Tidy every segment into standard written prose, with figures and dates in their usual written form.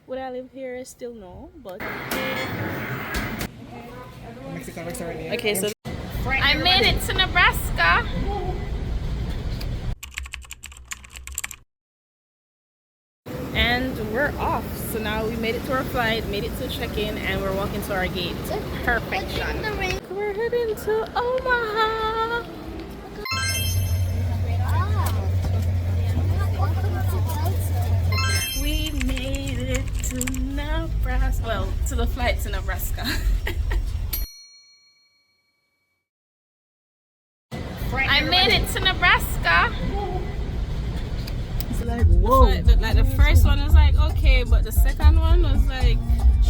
Would I live here? Still no, but Mexican restaurant here. okay. So I made it to Nebraska. And we're off. So now we made it to our flight, made it to check-in, and we're walking to our gate. Perfection. We're heading to Omaha. We made it to Nebraska. Well, to the flight to Nebraska. I made it to Nebraska. Like, whoa. Like the first one was like okay, but the second one was like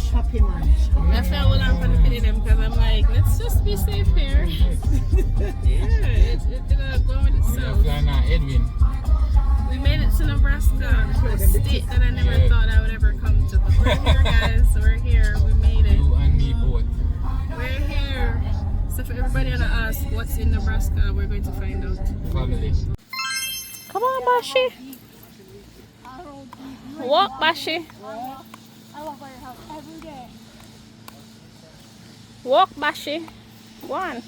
Choppy, man. I felt well I'm gonna pity them because I'm like, let's just be safe here. Yeah, it didn't go with itself. Edwin. We made it to Nebraska, a state that I never thought I would ever come to. But we're here, guys. We're here. We made it. You and me both. We're here. So for everybody to ask what's in Nebraska, we're going to find out. Family. Come on, Bashi. Walk, Bashi. I walk by your house every day. Walk, Bashi. Go on.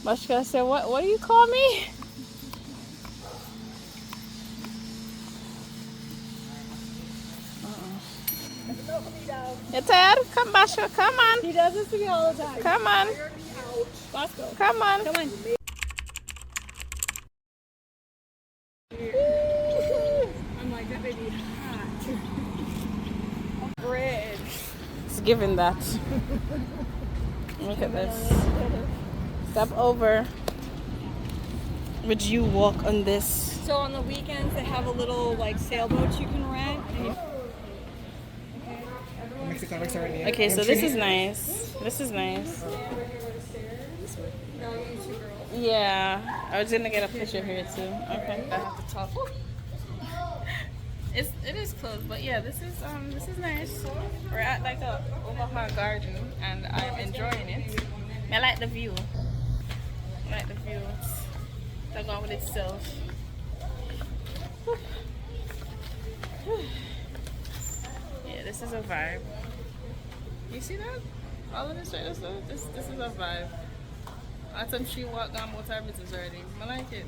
Bashi gonna say, what do you call me? You tired? Come, Bashi. Come on. He does this to me all the time. Come on. Let's go. Come on. Come on. I'm like, that baby hot. Bread. It's giving that. Look at this. Step over. Would you walk on this? So on the weekends, they have a little like sailboat you can rent. Mexican restaurant here. Okay, so this is nice. This is nice. Yeah, I was gonna get a picture here too. Okay, I have to talk. It is closed, but yeah, this is nice. We're at like a Omaha garden, and I'm enjoying it. I like the view. I like the view. It's going with itself. Yeah, this is a vibe. You see that? All of this right there, this is a vibe. I told she walked down more time business already. I like it.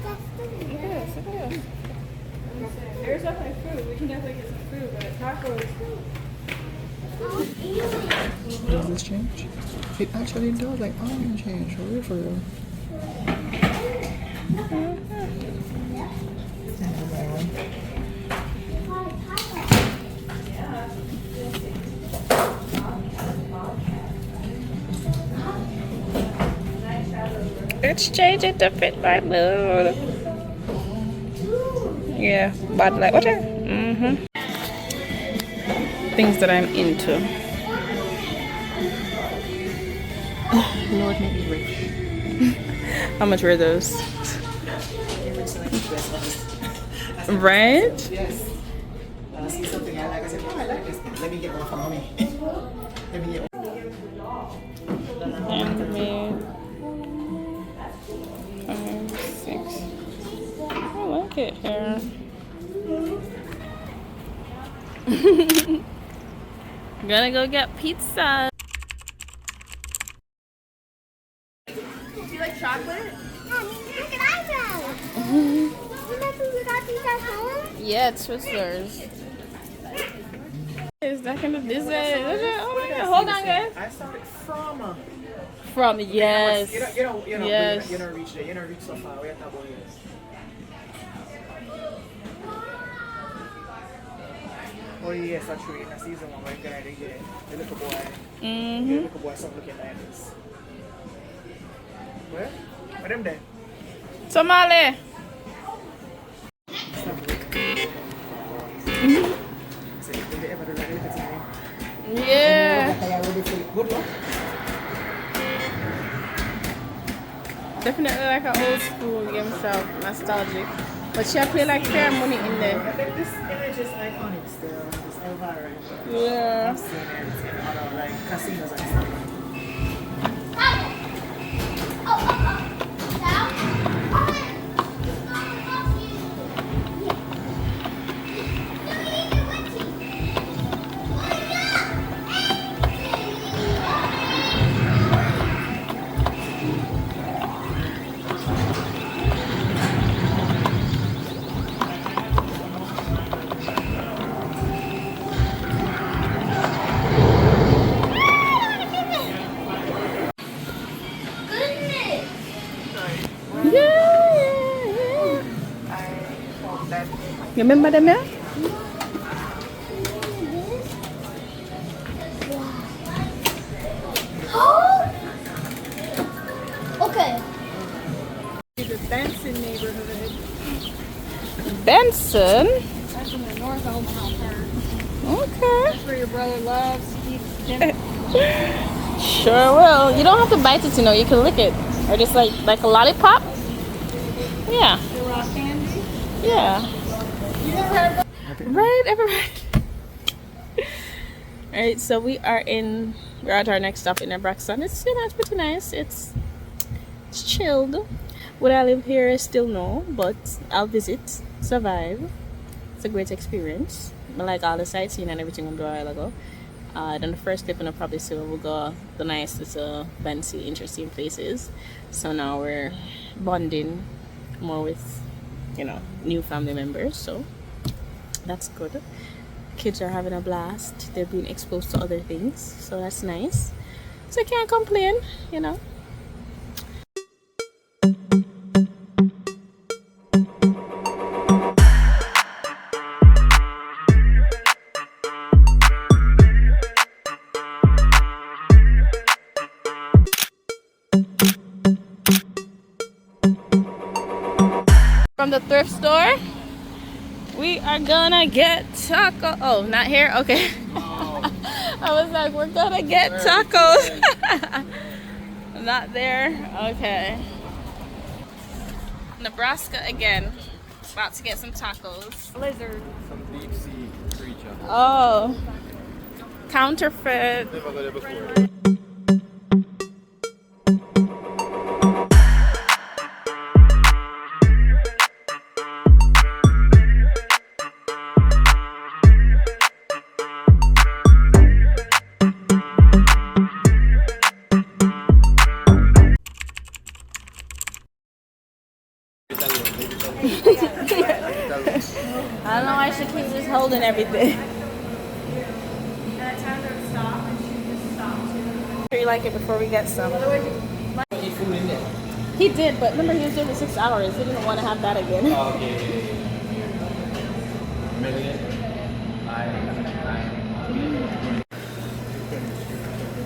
Look at this, look at this. There's definitely food. We can definitely get some food, but tacos. Does this change? It actually does, like, orange change. For real, for real. Let's change it to fit my mood. Yeah, but like what? Things that I'm into. Lord, make me rich. How much were those? Right? Yes. I see something I like. I said, oh, I like this thing. Let me get one for mommy. Let me get one. Handmade. 5, 6. I like it here. Gonna go get pizza. Do you like chocolate? Look at eyebrows. Remember we got these at home? Yeah, Twizzlers. Is that kind of dessert? Oh my god, hold on, guys. I started From yes. You know, Yes. you know, reach there. You know, reach so far. We have to go here. Oh yes, that's true. In the season one, we're gonna get the little boy. The little boy, something looking like this. Where? Where them there? Tamale. Yeah. Definitely like an old school game show, nostalgic. But she play like fair money in there. This image is iconic still. This environment. Yeah. I've seen it in other like casinos and stuff. You remember them, yeah? Okay. The Benson neighborhood. Benson? That's in the North Omaha part. Okay. That's where your brother loves eats dinner. Sure will. You don't have to bite it, you know. You can lick it. Or just like a lollipop. Yeah. The rock candy. Yeah. Right, everybody. Alright, so we're at our next stop in Nebraska. It's, you know, it's pretty nice. It's chilled. Would I live here? I still no, but I'll visit, survive. It's a great experience. I like all the sightseeing and everything we do a while ago. Then the first clip, and I'll probably see we'll go the nice little fancy, interesting places. So now we're bonding more with, you know, new family members. So that's good. Kids are having a blast. They're being exposed to other things, so that's nice. So I can't complain, you know. From the thrift store, we are gonna get taco. Oh, not here? Okay. I was like, we're gonna get tacos. Not there? Okay. Nebraska again. About to get some tacos. Lizard. Some deep sea creature. Oh. Counterfeit. Never got there before. I don't know why she keeps just holding everything. Sure you like it before we get some. He did, but remember he was doing it 6 hours. He didn't want to have that again. Oh, okay. Million.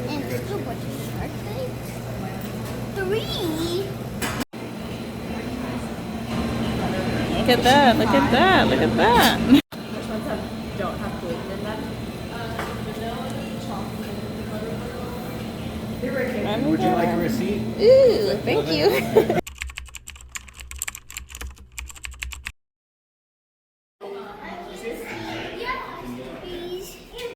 And still bunch of shark things. 3. Look at that, look at that, look at that. Which ones don't have gluten in them? Would you like a receipt? Ooh, thank you.